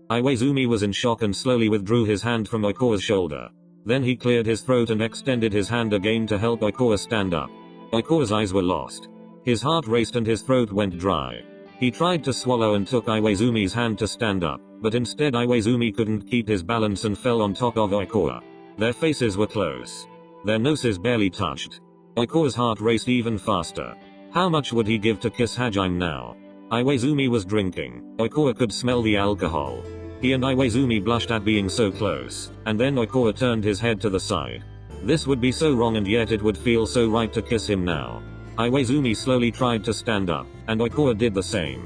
Iwaizumi was in shock and slowly withdrew his hand from Ikoa's shoulder. Then he cleared his throat and extended his hand again to help Ikoa stand up. Ikoa's eyes were lost. His heart raced and his throat went dry. He tried to swallow and took Iwaizumi's hand to stand up, but instead Iwaizumi couldn't keep his balance and fell on top of Ikoa. Their faces were close. Their noses barely touched. Ikoa's heart raced even faster. How much would he give to kiss Hajime now? Iwaizumi was drinking. Ikoa could smell the alcohol. He and Iwaizumi blushed at being so close, and then Ikoa turned his head to the side. This would be so wrong and yet it would feel so right to kiss him now. Iwaizumi slowly tried to stand up, and Ikoa did the same.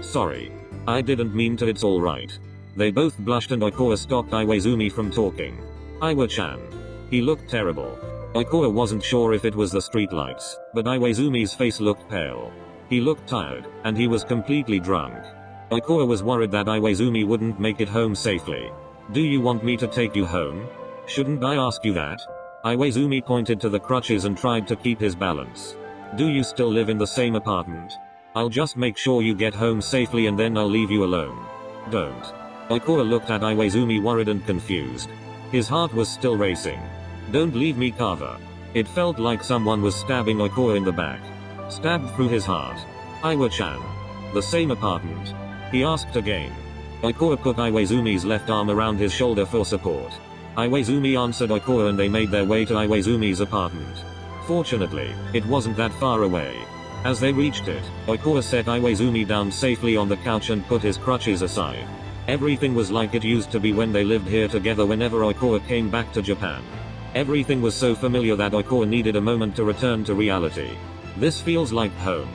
Sorry. I didn't mean to, it's alright. They both blushed and Ikoa stopped Iwaizumi from talking. Iwa-chan. He looked terrible. Ikoa wasn't sure if it was the streetlights, but Iwaizumi's face looked pale. He looked tired, and he was completely drunk. Ikoa was worried that Iwaizumi wouldn't make it home safely. Do you want me to take you home? Shouldn't I ask you that? Iwaizumi pointed to the crutches and tried to keep his balance. Do you still live in the same apartment? I'll just make sure you get home safely and then I'll leave you alone. Don't. Ikoa looked at Iwaizumi worried and confused. His heart was still racing. Don't leave me, Kawa. It felt like someone was stabbing Ikoa in the back. Stabbed through his heart. Iwa-chan. The same apartment? He asked again. Ikoa put Iwaizumi's left arm around his shoulder for support. Iwaizumi answered Ikoa and they made their way to Iwaizumi's apartment. Fortunately, it wasn't that far away. As they reached it, Ikoa set Iwaizumi down safely on the couch and put his crutches aside. Everything was like it used to be when they lived here together whenever Ikoa came back to Japan. Everything was so familiar that Ikoa needed a moment to return to reality. This feels like home.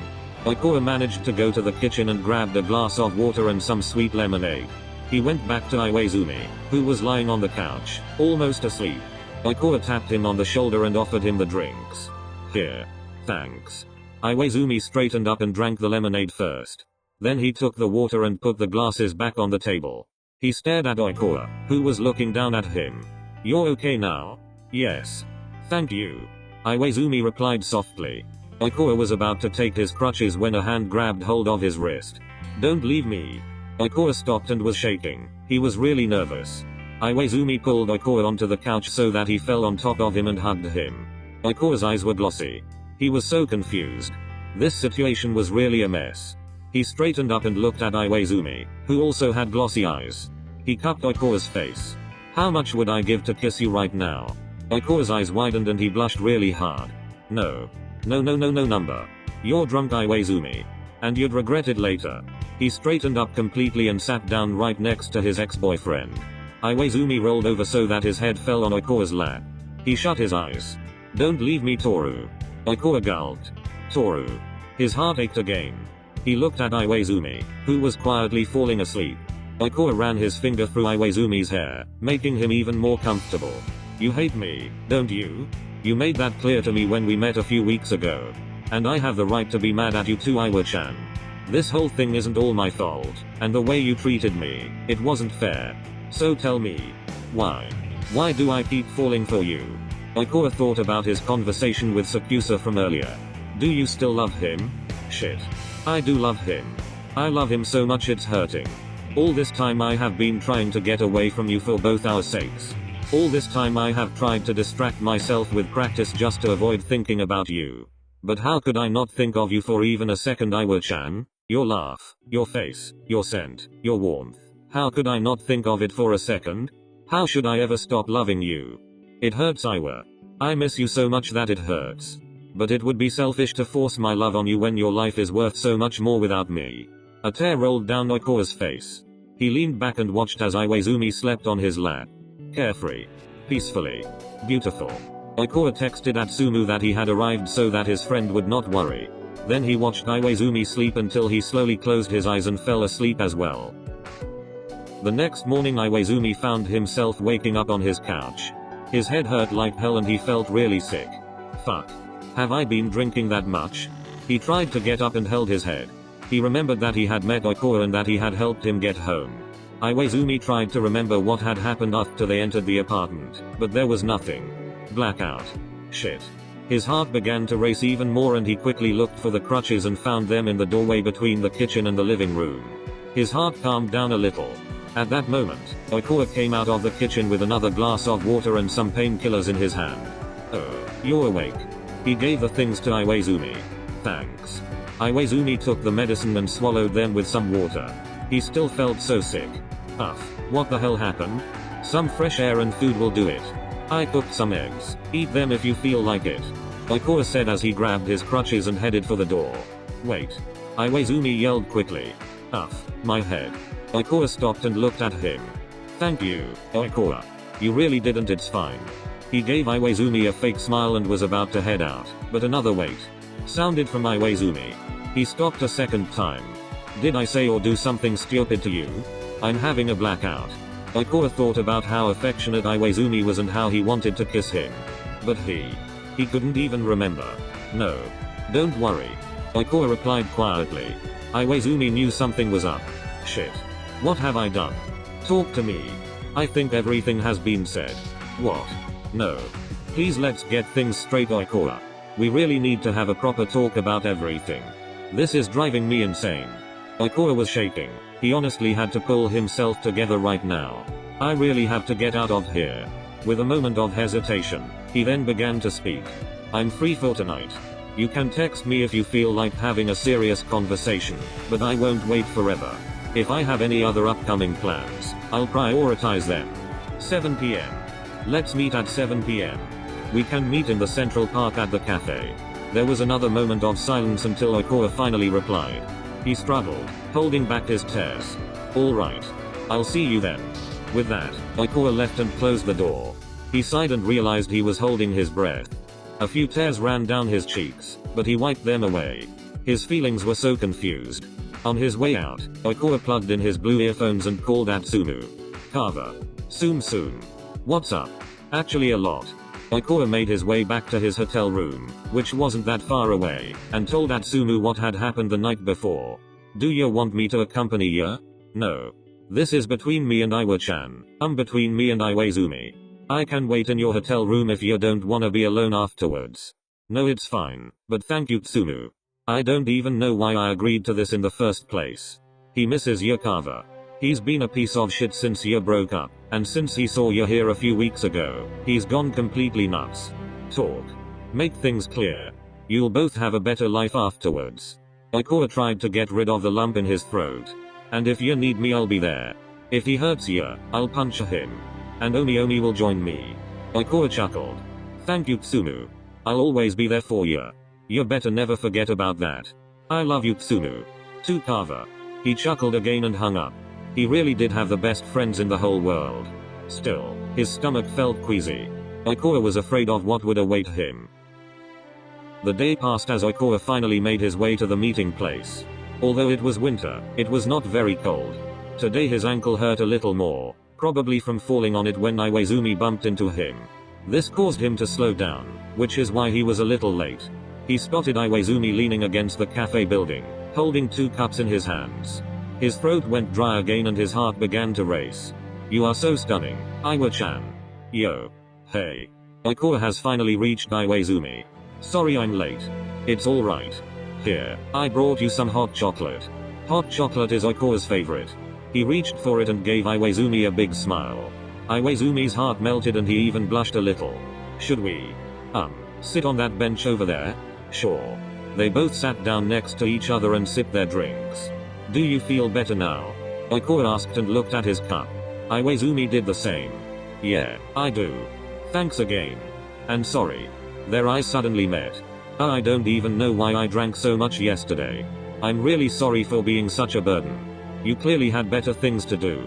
Ikoa managed to go to the kitchen and grabbed a glass of water and some sweet lemonade. He went back to Iwaizumi, who was lying on the couch, almost asleep. Ikoa tapped him on the shoulder and offered him the drinks. Here. Thanks. Iwaizumi straightened up and drank the lemonade first. Then he took the water and put the glasses back on the table. He stared at Ikoa, who was looking down at him. You're okay now? Yes. Thank you. Iwaizumi replied softly. Ikoa was about to take his crutches when a hand grabbed hold of his wrist. Don't leave me. Ikoa stopped and was shaking. He was really nervous. Iwaizumi pulled Ikoa onto the couch so that he fell on top of him and hugged him. Ikoa's eyes were glossy. He was so confused. This situation was really a mess. He straightened up and looked at Iwaizumi, who also had glossy eyes. He cupped Ikoa's face. How much would I give to kiss you right now? Ikoa's eyes widened and he blushed really hard. No. No number. You're drunk, Iwaizumi. And you'd regret it later. He straightened up completely and sat down right next to his ex-boyfriend. Iwaizumi rolled over so that his head fell on Ikoa's lap. He shut his eyes. Don't leave me, Toru. Ikoa gulped. Toru. His heart ached again. He looked at Iwaizumi, who was quietly falling asleep. Ikoa ran his finger through Iwaizumi's hair, making him even more comfortable. You hate me, don't you? You made that clear to me when we met a few weeks ago. And I have the right to be mad at you too, Iwa-chan. This whole thing isn't all my fault, and the way you treated me, it wasn't fair. So tell me, why? Why do I keep falling for you? Ikoa thought about his conversation with 𝒂𝒄 from earlier. Do you still love him? Shit. I do love him. I love him so much it's hurting. All this time I have been trying to get away from you for both our sakes. All this time I have tried to distract myself with practice just to avoid thinking about you. But how could I not think of you for even a second, Iwa-chan? Your laugh, your face, your scent, your warmth. How could I not think of it for a second? How should I ever stop loving you? It hurts, Iwa. I miss you so much that it hurts. But it would be selfish to force my love on you when your life is worth so much more without me. A tear rolled down Ikoa's face. He leaned back and watched as Iwaizumi slept on his lap. Carefree. Peacefully. Beautiful. Ikoa texted Atsumu that he had arrived so that his friend would not worry. Then he watched Iwaizumi sleep until he slowly closed his eyes and fell asleep as well. The next morning Iwaizumi found himself waking up on his couch. His head hurt like hell and he felt really sick. Fuck. Have I been drinking that much? He tried to get up and held his head. He remembered that he had met Ikoa and that he had helped him get home. Iwaizumi tried to remember what had happened after they entered the apartment, but there was nothing. Blackout. Shit. His heart began to race even more and he quickly looked for the crutches and found them in the doorway between the kitchen and the living room. His heart calmed down a little. At that moment, 𝒖𝒂𝒄 came out of the kitchen with another glass of water and some painkillers in his hand. "Oh, you're awake." He gave the things to Iwaizumi. "Thanks." Iwaizumi took the medicine and swallowed them with some water. He still felt so sick. What the hell happened? "Some fresh air and food will do it. I cooked some eggs. Eat them if you feel like it," 𝒖𝒂𝒄 said as he grabbed his crutches and headed for the door. "Wait." Iwaizumi yelled quickly. My head." 𝒖𝒂𝒄 stopped and looked at him. "Thank you, 𝒖𝒂𝒄. You really didn't, it's fine." He gave Iwaizumi a fake smile and was about to head out, but another "wait" sounded from Iwaizumi. He stopped a second time. "Did I say or do something stupid to you? I'm having a blackout." 𝒖𝒂𝒄 thought about how affectionate Iwaizumi was and how he wanted to kiss him. But he couldn't even remember. "No. Don't worry," 𝒖𝒂𝒄 replied quietly. Iwaizumi knew something was up. "Shit. What have I done? Talk to me. I think everything has been said." "What? No. Please let's get things straight, 𝒖𝒂𝒄. We really need to have a proper talk about everything. This is driving me insane." 𝒖𝒂𝒄 was shaking. He honestly had to pull himself together right now. "I really have to get out of here." With a moment of hesitation, he then began to speak. "I'm free for tonight. You can text me if you feel like having a serious conversation, but I won't wait forever. If I have any other upcoming plans, I'll prioritize them. 7 p.m. Let's meet at 7 p.m. We can meet in the Central Park at the cafe." There was another moment of silence until 𝒖𝒂𝒄 finally replied. He struggled, holding back his tears. "All right. I'll see you then." With that, 𝒖𝒂𝒄 left and closed the door. He sighed and realized he was holding his breath. A few tears ran down his cheeks, but he wiped them away. His feelings were so confused. On his way out, 𝒖𝒂𝒄 plugged in his blue earphones and called Atsumu. "Kava. Soom. What's up?" "Actually a lot." 𝒖𝒂𝒄 made his way back to his hotel room, which wasn't that far away, and told Atsumu what had happened the night before. "Do you want me to accompany you?" "No. This is between me and Iwa-chan. Between me and Iwaizumi. I can wait in your hotel room if you don't wanna be alone afterwards." "No, it's fine, but thank you, Tsumu. I don't even know why I agreed to this in the first place." He misses you, Kava. He's been a piece of shit since you broke up, and since he saw you here a few weeks ago, he's gone completely nuts. Talk. Make things clear. You'll both have a better life afterwards. 𝒖𝒂𝒄 tried to get rid of the lump in his throat. "And if you need me, I'll be there. If he hurts you, I'll punch him. And Oni will join me." 𝒖𝒂𝒄 chuckled. "Thank you, Tsumu. I'll always be there for you. You better never forget about that. I love you, Tsumu. To Kava." He chuckled again and hung up. He really did have the best friends in the whole world. Still, his stomach felt queasy. 𝒖𝒂𝒄 was afraid of what would await him. The day passed as 𝒖𝒂𝒄 finally made his way to the meeting place. Although it was winter, it was not very cold. Today his ankle hurt a little more, probably from falling on it when Iwaizumi bumped into him. This caused him to slow down, which is why he was a little late. He spotted Iwaizumi leaning against the cafe building, holding 2 cups in his hands. His throat went dry again and his heart began to race. "You are so stunning, Iwa-chan." "Yo. Hey." 𝒖𝒂𝒄 has finally reached Iwaizumi. "Sorry I'm late." "It's alright. Here, I brought you some hot chocolate." Hot chocolate is 𝒖𝒂𝒄's favorite. He reached for it and gave Iwaizumi a big smile. Iwaizumi's heart melted and he even blushed a little. "Should we sit on that bench over there?" "Sure." They both sat down next to each other and sipped their drinks. "Do you feel better now?" 𝒖𝒂𝒄 asked and looked at his cup. Iwaizumi did the same. "Yeah, I do. Thanks again. And sorry. Their eyes suddenly met. I don't even know why I drank so much yesterday. I'm really sorry for being such a burden. You clearly had better things to do."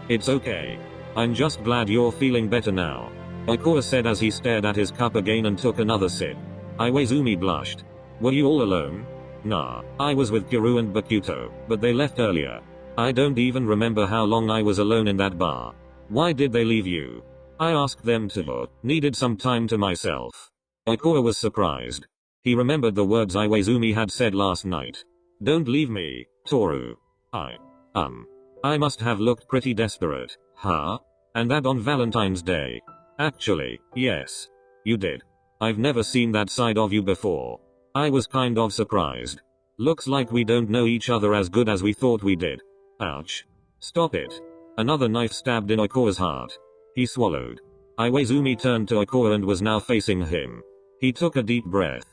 "It's okay. I'm just glad you're feeling better now," 𝒖𝒂𝒄 said as he stared at his cup again and took another sip. Iwaizumi blushed. "Were you all alone?" "Nah, I was with Kiru and Bakuto, but they left earlier. I don't even remember how long I was alone in that bar." "Why did they leave you?" "I asked them to. Needed some time to myself." 𝒖𝒂𝒄 was surprised. He remembered the words Iwaizumi had said last night. "Don't leave me, Toru. I must have looked pretty desperate, huh? And that on Valentine's Day." "Actually, yes. You did. I've never seen that side of you before. I was kind of surprised. Looks like we don't know each other as good as we thought we did." Ouch. Stop it. Another knife stabbed in 𝒖𝒂𝒄 heart. He swallowed. Iwaizumi turned to 𝒖𝒂𝒄 and was now facing him. He took a deep breath.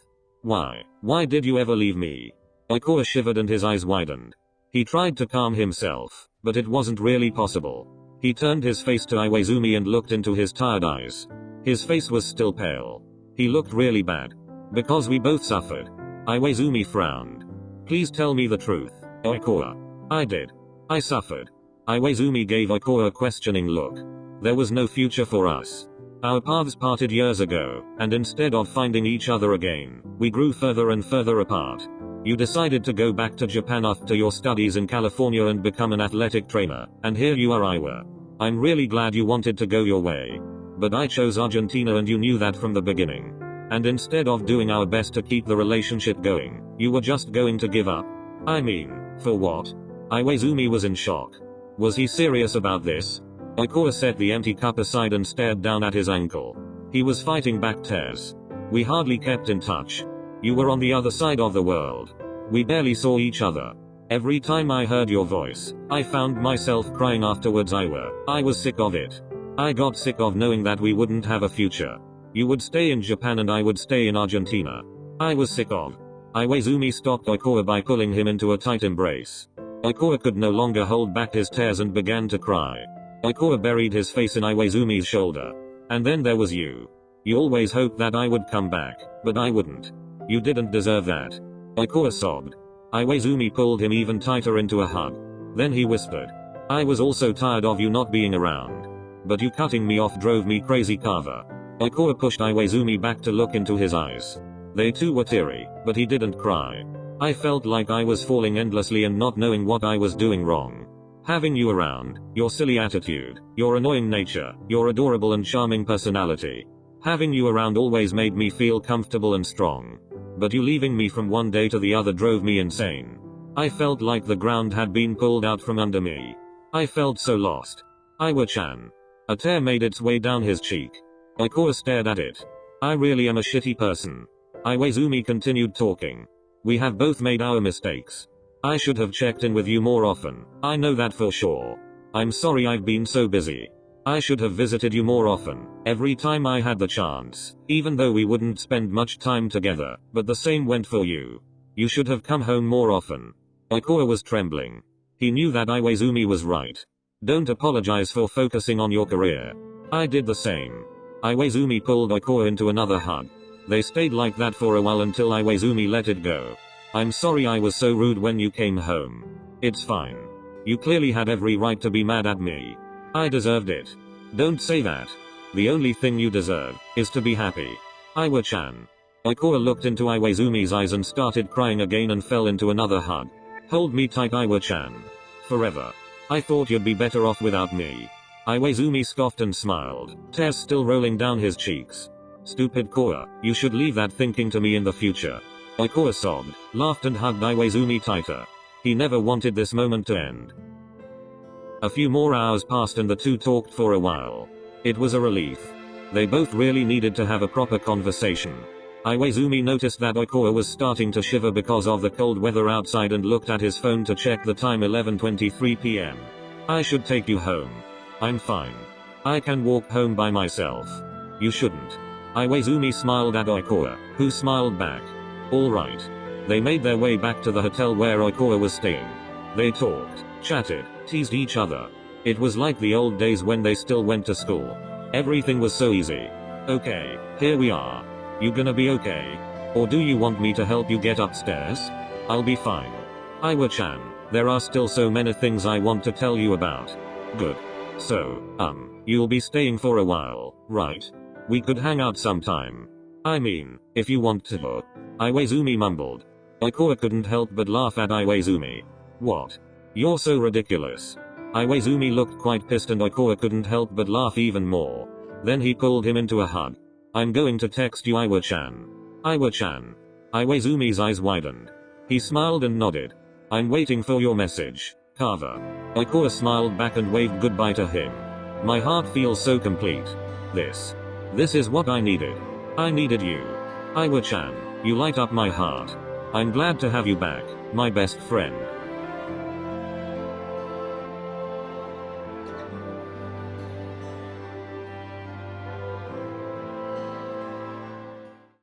Why? Why did you ever leave me? 𝒖𝒂𝒄 shivered and his eyes widened. He tried to calm himself, but it wasn't really possible. He turned his face to Iwaizumi and looked into his tired eyes. His face was still pale. He looked really bad. Because we both suffered. Iwaizumi frowned. Please tell me the truth, 𝒖𝒂𝒄. I did. I suffered. Iwaizumi gave 𝒖𝒂𝒄 a questioning look. There was no future for us. Our paths parted years ago, and instead of finding each other again, we grew further and further apart. You decided to go back to Japan after your studies in California and become an athletic trainer, and here you are Iwa. I'm really glad you wanted to go your way. But I chose Argentina and you knew that from the beginning. And instead of doing our best to keep the relationship going, you were just going to give up? I mean, for what? Iwaizumi was in shock. Was he serious about this? 𝒖𝒂𝒄 set the empty cup aside and stared down at his ankle. He was fighting back tears. We hardly kept in touch. You were on the other side of the world. We barely saw each other. Every time I heard your voice, I found myself crying afterwards. I was sick of it. I got sick of knowing that we wouldn't have a future. You would stay in Japan and I would stay in Argentina. I was sick of. Iwaizumi stopped 𝒖𝒂𝒄 by pulling him into a tight embrace. 𝒖𝒂𝒄 could no longer hold back his tears and began to cry. 𝒖𝒂𝒄 buried his face in Iwaizumi's shoulder. And then there was you. You always hoped that I would come back, but I wouldn't. You didn't deserve that. 𝒖𝒂𝒄 sobbed. Iwaizumi pulled him even tighter into a hug. Then he whispered. I was also tired of you not being around. But you cutting me off drove me crazy. 𝒖𝒂𝒄 pushed Iwaizumi back to look into his eyes. They too were teary, but he didn't cry. I felt like I was falling endlessly and not knowing what I was doing wrong. Having you around, your silly attitude, your annoying nature, your adorable and charming personality. Having you around always made me feel comfortable and strong. But you leaving me from one day to the other drove me insane. I felt like the ground had been pulled out from under me. I felt so lost. Iwa-chan. A tear made its way down his cheek. 𝒖𝒂𝒄 stared at it. I really am a shitty person. Iwaizumi continued talking. We have both made our mistakes. I should have checked in with you more often. I know that for sure. I'm sorry I've been so busy. I should have visited you more often, every time I had the chance, even though we wouldn't spend much time together, but the same went for you. You should have come home more often. 𝒖𝒂𝒄 was trembling. He knew that Iwaizumi was right. Don't apologize for focusing on your career. I did the same. Iwaizumi pulled 𝒖𝒂𝒄 into another hug. They stayed like that for a while until Iwaizumi let it go. I'm sorry I was so rude when you came home. It's fine. You clearly had every right to be mad at me. I deserved it. Don't say that. The only thing you deserve is to be happy. Iwa-chan. 𝒖𝒂𝒄 looked into Iwaizumi's eyes and started crying again and fell into another hug. Hold me tight Iwa-chan. Forever. I thought you'd be better off without me. Iwaizumi scoffed and smiled, tears still rolling down his cheeks. Stupid 𝒂𝒄, you should leave that thinking to me in the future. 𝒖𝒂𝒄 sobbed, laughed and hugged Iwaizumi tighter. He never wanted this moment to end. A few more hours passed and the two talked for a while. It was a relief. They both really needed to have a proper conversation. Iwaizumi noticed that 𝒖𝒂𝒄 was starting to shiver because of the cold weather outside and looked at his phone to check the time. 11:23 p.m. I should take you home. I'm fine. I can walk home by myself. You shouldn't. Iwaizumi smiled at 𝒖𝒂𝒄, who smiled back. All right. They made their way back to the hotel where 𝒖𝒂𝒄 was staying. They talked, chatted, teased each other. It was like the old days when they still went to school. Everything was so easy. Okay, here we are. You gonna be okay? Or do you want me to help you get upstairs? I'll be fine. Iwa-chan, there are still so many things I want to tell you about. Good. So, you'll be staying for a while, right? We could hang out sometime. I mean, if you want to. Iwaizumi mumbled. 𝒖𝒂𝒄 couldn't help but laugh at Iwaizumi. What? You're so ridiculous. Iwaizumi looked quite pissed and 𝒖𝒂𝒄 couldn't help but laugh even more. Then he pulled him into a hug. I'm going to text you Iwa-chan. Iwa-chan. Iwaizumi's eyes widened. He smiled and nodded. I'm waiting for your message. Carver. 𝒖𝒂𝒄 smiled back and waved goodbye to him. My heart feels so complete. This is what I needed. I needed you. Iwa-chan, you light up my heart. I'm glad to have you back, my best friend.